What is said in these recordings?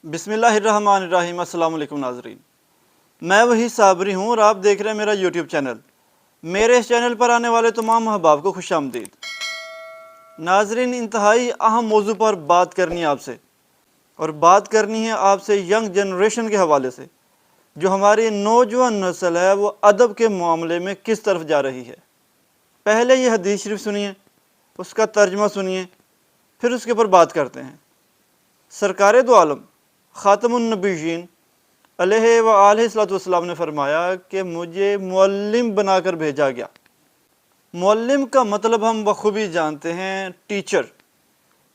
बिस्मिल्लाहिर्रहमानिर्रहीम। अस्सलाम वालेकुम नाजरीन, मैं वही साबरी हूँ और आप देख रहे हैं मेरा यूट्यूब चैनल। मेरे इस चैनल पर आने वाले तमाम अहबाब को खुश आमदीद। नाजरीन, इंतहाई अहम मौजू पर बात करनी है आपसे, और बात करनी है आपसे यंग जनरेशन के हवाले से। जो हमारी नौजवान नस्ल है वो अदब के मामले में किस तरफ जा रही है। पहले ये हदीस शरीफ सुनिए, उसका तर्जमा सुनिए, फिर उसके ऊपर बात करते हैं। सरकार दो आलम ख़ातमुन नबीयीन अलैहि व अलैहिस्सलातु वस्सलाम ने फरमाया कि मुझे मुअल्लिम बनाकर भेजा गया। मुअल्लिम का मतलब हम बखूबी जानते हैं, टीचर,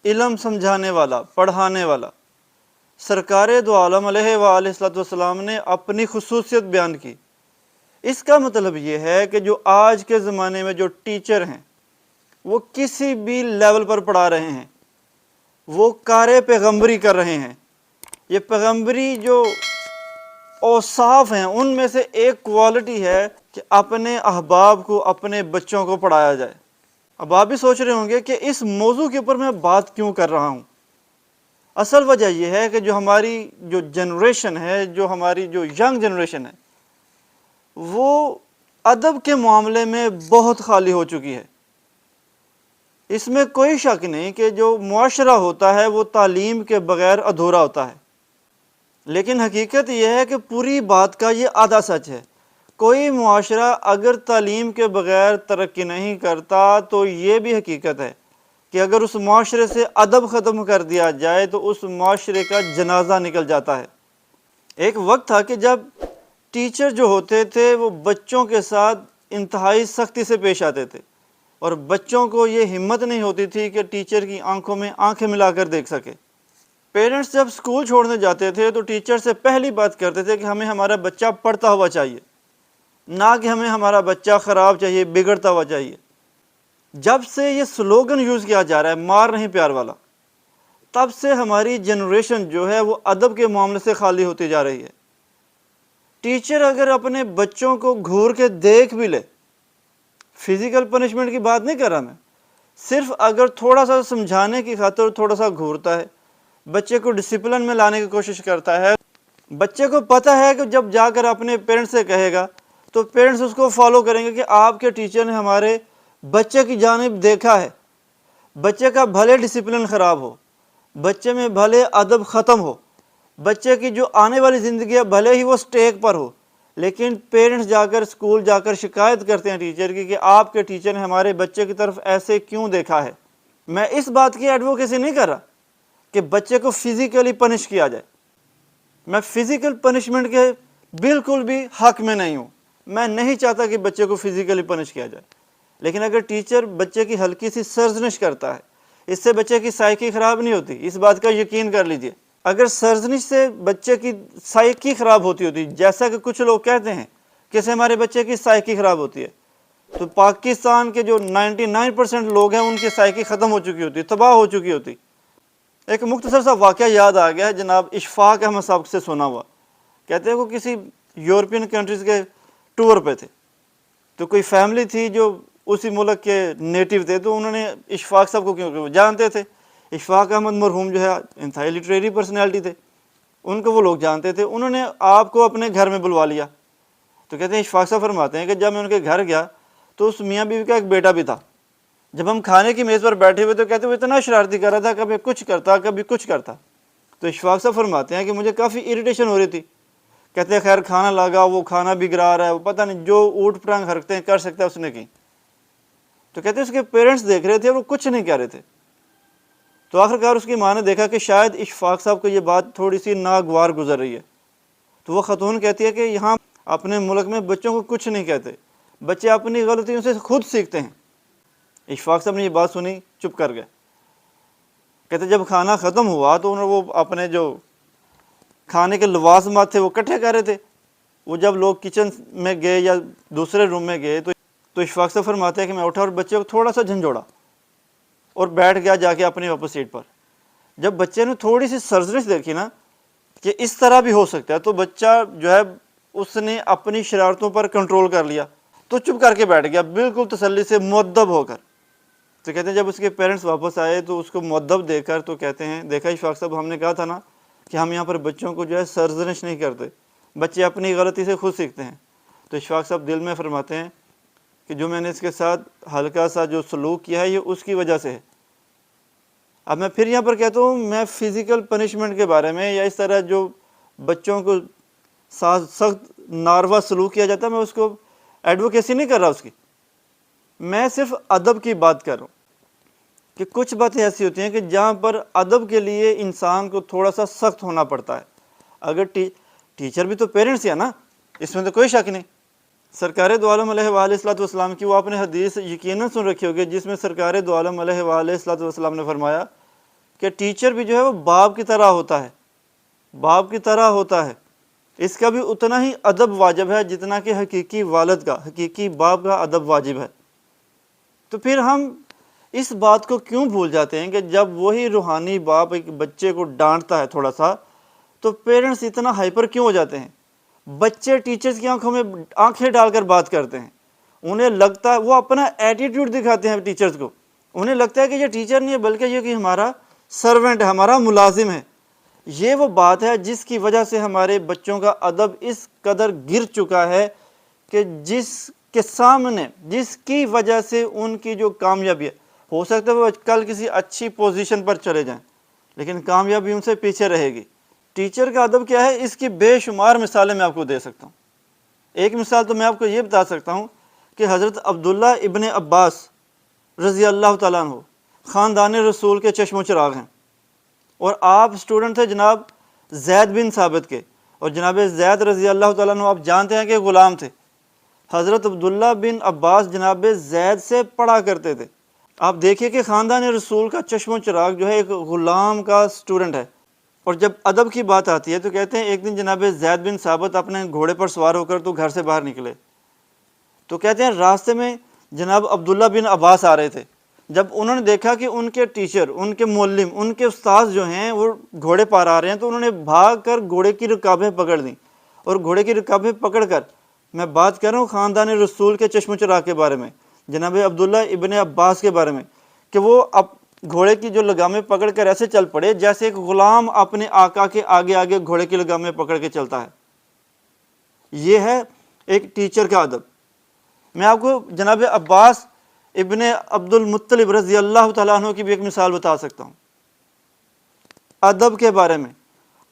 इल्म समझाने वाला, पढ़ाने वाला। सरकार दो आलम अलैहि व अलैहिस्सलातु वस्सलाम ने अपनी खुसूसियत बयान की। इसका मतलब ये है कि जो आज के ज़माने में जो टीचर हैं वो किसी भी लेवल पर पढ़ा रहे हैं, वो कार पैगम्बरी कर रहे हैं। ये पैगम्बरी जो औसाफ हैं उनमें से एक क्वालिटी है कि अपने अहबाब को, अपने बच्चों को पढ़ाया जाए। अब आप भी सोच रहे होंगे कि इस मौजू के ऊपर मैं बात क्यों कर रहा हूँ। असल वजह यह है कि जो हमारी जो जनरेशन है, जो हमारी जो यंग जनरेशन है, वो अदब के मामले में बहुत खाली हो चुकी है। इसमें कोई शक नहीं कि जो मुआशरा होता है वो तालीम के बग़ैर अधूरा होता है। लेकिन हकीकत यह है कि पूरी बात का ये आधा सच है। कोई मुआशरा अगर तालीम के बग़ैर तरक्की नहीं करता तो ये भी हकीकत है कि अगर उस मुआशरे से अदब ख़त्म कर दिया जाए तो उस मुआशरे का जनाजा निकल जाता है। एक वक्त था कि जब टीचर जो होते थे वो बच्चों के साथ इंतहाई सख्ती से पेश आते थे, और बच्चों को ये हिम्मत नहीं होती थी कि टीचर की आंखों में आंखें मिलाकर देख सके। पेरेंट्स जब स्कूल छोड़ने जाते थे तो टीचर से पहली बात करते थे कि हमें हमारा बच्चा पढ़ता हुआ चाहिए, ना कि हमें हमारा बच्चा ख़राब चाहिए, बिगड़ता हुआ चाहिए। जब से ये स्लोगन यूज़ किया जा रहा है, मार नहीं प्यार वाला, तब से हमारी जनरेशन जो है वो अदब के मामले से खाली होती जा रही है। टीचर अगर अपने बच्चों को घूर के देख भी ले, फिज़िकल पनिशमेंट की बात नहीं कर रहा मैं, सिर्फ अगर थोड़ा सा समझाने की खातिर थोड़ा सा घूरता है, बच्चे को डिसिप्लिन में लाने की कोशिश करता है, बच्चे को पता है कि जब जाकर अपने पेरेंट्स से कहेगा तो पेरेंट्स उसको फॉलो करेंगे कि आपके टीचर ने हमारे बच्चे की जानिब देखा है। बच्चे का भले डिसिप्लिन ख़राब हो, बच्चे में भले अदब ख़त्म हो, बच्चे की जो आने वाली ज़िंदगी है भले ही वो स्टेक पर हो, लेकिन पेरेंट्स जाकर स्कूल जाकर शिकायत करते हैं टीचर की कि आपके टीचर ने हमारे बच्चे की तरफ ऐसे क्यों देखा है। मैं इस बात की एडवोकेसी नहीं कर रहा कि बच्चे को फिज़िकली पनिश किया जाए। मैं फ़िज़िकल पनिशमेंट के बिल्कुल भी हक़ में नहीं हूँ। मैं नहीं चाहता कि बच्चे को फिज़िकली पनिश किया जाए, लेकिन अगर टीचर बच्चे की हल्की सी सर्जनिश करता है, इससे बच्चे की साइकी ख़राब नहीं होती, इस बात का यकीन कर लीजिए। अगर सर्जनिश से बच्चे की साइकी ख़राब होती जैसा कि कुछ लोग कहते हैं कि इससे हमारे बच्चे की साइकी ख़राब होती है, तो पाकिस्तान के जो 99% लोग हैं उनकी साइकी ख़त्म हो चुकी होती, तबाह हो चुकी होती। एक मुख्तसर सा वाक़या याद आ गया है, जनाब इशफाक अहमद साहब से सुना हुआ। कहते हैं वो किसी यूरोपियन कंट्रीज़ के टूर पे थे, तो कोई फैमिली थी जो उसी मुल्क के नेटिव थे, तो उन्होंने इशफाक साहब को क्योंकि वो जानते थे, इशफाक अहमद मरहूम जो है इंतहाई लिटरेरी पर्सनैलिटी थे, उनको वो लोग जानते थे, उन्होंने आपको अपने घर में बुलवा लिया। तो कहते हैं इशफाक साहब फरमाते हैं कि जब मैं उनके घर गया तो उस मियाँ बीवी का एक बेटा भी था। जब हम खाने की मेज़ पर बैठे हुए तो कहते वो इतना शरारती कर रहा था, कभी कुछ करता कभी कुछ करता। तो इशफाक साहब फरमाते हैं कि मुझे काफ़ी इरिटेशन हो रही थी। कहते हैं खैर खाना लगा, वो खाना बिगड़ा रहा है, वो पता नहीं जो ऊट पटांग हरकतें कर सकता है उसने की। तो कहते उसके पेरेंट्स देख रहे थे, वो कुछ नहीं कह रहे थे। तो आखिरकार उसकी माँ ने देखा कि शायद इशफाक साहब को ये बात थोड़ी सी नागवार गुजर रही है, तो वो ख़तून कहती है कि यहाँ अपने मुल्क में बच्चों को कुछ नहीं कहते, बच्चे अपनी गलतियों से खुद सीखते हैं। इशफाक साहब ने ये बात सुनी, चुप कर गए। कहते जब खाना ख़त्म हुआ तो उन्होंने वो अपने जो खाने के लवाजमात थे वो इकट्ठे कर रहे थे। वो जब लोग किचन में गए या दूसरे रूम में गए तो इशफाक साहब फरमाते हैं कि मैं उठा और बच्चे को थोड़ा सा झंझोड़ा और बैठ गया जाके अपनी वापस सीट पर। जब बच्चे ने थोड़ी सी सर्जरिश देखी ना कि इस तरह भी हो सकता है, तो बच्चा जो है उसने अपनी शरारतों पर कंट्रोल कर लिया, तो चुप करके बैठ गया बिल्कुल तसल्ली से, मुअद्दब होकर। तो कहते हैं जब उसके पेरेंट्स वापस आए तो उसको मुअद्दब देखकर तो कहते हैं देखा इशफाक साहब, हमने कहा था ना کہ ہم یہاں پر بچوں کو جو ہے سرزنش نہیں کرتے، بچے اپنی غلطی سے خود سیکھتے ہیں۔ تو اشفاق صاحب دل میں فرماتے ہیں کہ جو میں نے اس کے ساتھ ہلکا سا جو سلوک کیا ہے یہ اس کی وجہ سے ہے۔ اب میں پھر یہاں پر کہتا ہوں، میں فزیکل پنشمنٹ کے بارے میں یا اس طرح جو بچوں کو سخت ناروا سلوک کیا جاتا ہے، میں اس کو ایڈوکیسی نہیں کر رہا اس کی، میں صرف ادب کی بات کر رہا ہوں کہ کچھ باتیں ایسی ہوتی ہیں کہ جہاں پر ادب کے لیے انسان کو تھوڑا سا سخت ہونا پڑتا ہے۔ اگر ٹیچر بھی تو پیرنٹس ہیں نا، اس میں تو کوئی شک نہیں۔ سرکار دو عالم علیہ وآلہ الصلوۃ والسلام کی وہ آپ نے حدیث یقیناً سن رکھی ہوگی، جس میں سرکار دو عالم علیہ وآلہ الصلوۃ والسلام نے فرمایا کہ ٹیچر بھی جو ہے وہ باپ کی طرح ہوتا ہے، باپ کی طرح ہوتا ہے، اس کا بھی اتنا ہی ادب واجب ہے جتنا کہ حقیقی والد کا، حقیقی باپ کا ادب واجب ہے۔ تو پھر ہم اس بات کو کیوں بھول جاتے ہیں کہ جب وہی روحانی باپ ایک بچے کو ڈانٹتا ہے تھوڑا سا، تو پیرنٹس اتنا ہائپر کیوں ہو جاتے ہیں؟ بچے ٹیچرز کی آنکھوں میں آنکھیں ڈال کر بات کرتے ہیں، انہیں لگتا ہے، وہ اپنا ایٹیٹیوڈ دکھاتے ہیں ٹیچرز کو، انہیں لگتا ہے کہ یہ ٹیچر نہیں ہے بلکہ یہ کہ ہمارا سرونٹ ہے، ہمارا ملازم ہے۔ یہ وہ بات ہے جس کی وجہ سے ہمارے بچوں کا ادب اس قدر گر چکا ہے کہ جس کے سامنے، جس کی وجہ سے ان کی جو کامیابی ہے، ہو سکتا ہے وہ کل کسی اچھی پوزیشن پر چلے جائیں لیکن کامیابی ان سے پیچھے رہے گی۔ ٹیچر کا ادب کیا ہے، اس کی بے شمار مثالیں میں آپ کو دے سکتا ہوں۔ ایک مثال تو میں آپ کو یہ بتا سکتا ہوں کہ حضرت عبداللہ ابن عباس رضی اللہ تعالیٰ عنہ خاندان رسول کے چشم و چراغ ہیں، اور آپ اسٹوڈنٹ تھے جناب زید بن ثابت کے، اور جناب زید رضی اللہ تعالیٰ عنہ آپ جانتے ہیں کہ غلام تھے۔ حضرت عبداللہ بن عباس جناب زید سے پڑھا کرتے تھے۔ آپ دیکھیے کہ خاندان رسول کا چشم و چراغ جو ہے ایک غلام کا اسٹوڈنٹ ہے، اور جب ادب کی بات آتی ہے تو کہتے ہیں ایک دن جناب زید بن ثابت اپنے گھوڑے پر سوار ہو کر تو گھر سے باہر نکلے، تو کہتے ہیں راستے میں جناب عبداللہ بن عباس آ رہے تھے۔ جب انہوں نے دیکھا کہ ان کے ٹیچر، ان کے معلم، ان کے استاذ جو ہیں وہ گھوڑے پر آ رہے ہیں، تو انہوں نے بھاگ کر گھوڑے کی رکابیں پکڑ دیں، اور گھوڑے کی رکابیں پکڑ کر، میں بات کر رہا ہوں خاندان رسول کے چشم و چراغ کے بارے میں، جناب عبداللہ ابن عباس کے بارے میں، کہ وہ گھوڑے کی جو لگامیں پکڑ کر ایسے چل پڑے جیسے ایک غلام اپنے آقا کے آگے آگے گھوڑے کی لگامیں پکڑ کے چلتا ہے۔ یہ ہے ایک ٹیچر کا ادب۔ میں آپ کو جناب عباس ابن عبد المطلب رضی اللہ تعالیٰ عنہ کی بھی ایک مثال بتا سکتا ہوں ادب کے بارے میں،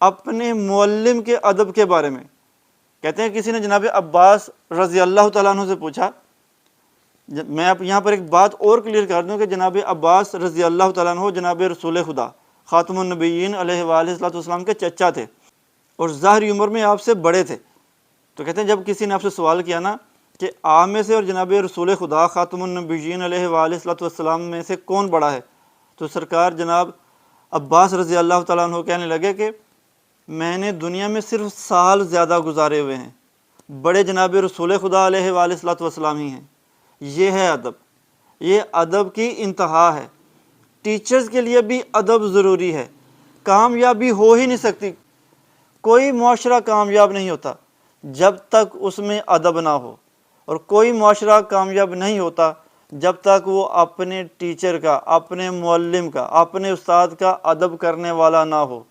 اپنے معلم کے ادب کے بارے میں۔ کہتے ہیں کسی نے جناب عباس رضی اللہ تعالیٰ عنہ سے پوچھا، میں اب یہاں پر ایک بات اور کلیئر کر دوں کہ جناب عباس رضی اللہ تعالیٰ عنہ جناب رسول خدا خاتم النبیین علیہ وآلہ السلام کے چچا تھے، اور ظاہری عمر میں آپ سے بڑے تھے۔ تو کہتے ہیں جب کسی نے آپ سے سوال کیا نا کہ آپ میں سے اور جناب رسول خدا خاتم النبیین علیہ وآلہ السلام میں سے کون بڑا ہے، تو سرکار جناب عباس رضی اللہ تعالیٰ عنہ کہنے لگے کہ میں نے دنیا میں صرف سال زیادہ گزارے ہوئے ہیں، بڑے جناب رسول خدا علیہ وآلہ السلام ہی ہیں۔ یہ ہے ادب، یہ ادب کی انتہا ہے۔ ٹیچرز کے لیے بھی ادب ضروری ہے۔ کامیابی ہو ہی نہیں سکتی، کوئی معاشرہ کامیاب نہیں ہوتا جب تک اس میں ادب نہ ہو، اور کوئی معاشرہ کامیاب نہیں ہوتا جب تک وہ اپنے ٹیچر کا، اپنے معلم کا، اپنے استاد کا ادب کرنے والا نہ ہو۔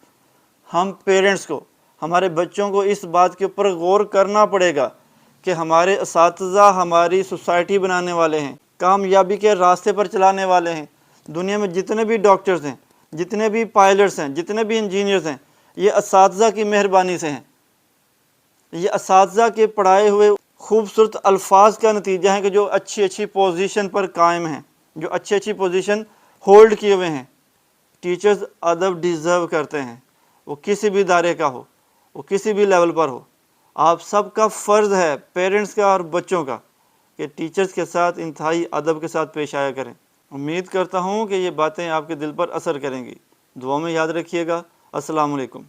ہم پیرنٹس کو، ہمارے بچوں کو اس بات کے اوپر غور کرنا پڑے گا کہ ہمارے اساتذہ ہماری سوسائٹی بنانے والے ہیں، کامیابی کے راستے پر چلانے والے ہیں۔ دنیا میں جتنے بھی ڈاکٹرز ہیں، جتنے بھی پائلٹس ہیں، جتنے بھی انجینئرز ہیں، یہ اساتذہ کی مہربانی سے ہیں۔ یہ اساتذہ کے پڑھائے ہوئے خوبصورت الفاظ کا نتیجہ ہے کہ جو اچھی اچھی پوزیشن پر قائم ہیں، جو اچھی اچھی پوزیشن ہولڈ کیے ہوئے ہیں۔ ٹیچرز ادب ڈیزرو کرتے ہیں، وہ کسی بھی ادارے کا ہو، وہ کسی بھی لیول پر ہو۔ آپ سب کا فرض ہے، پیرنٹس کا اور بچوں کا، کہ ٹیچرز کے ساتھ انتہائی ادب کے ساتھ پیش آیا کریں۔ امید کرتا ہوں کہ یہ باتیں آپ کے دل پر اثر کریں گی۔ دعاؤں میں یاد رکھیے گا۔ السلام علیکم۔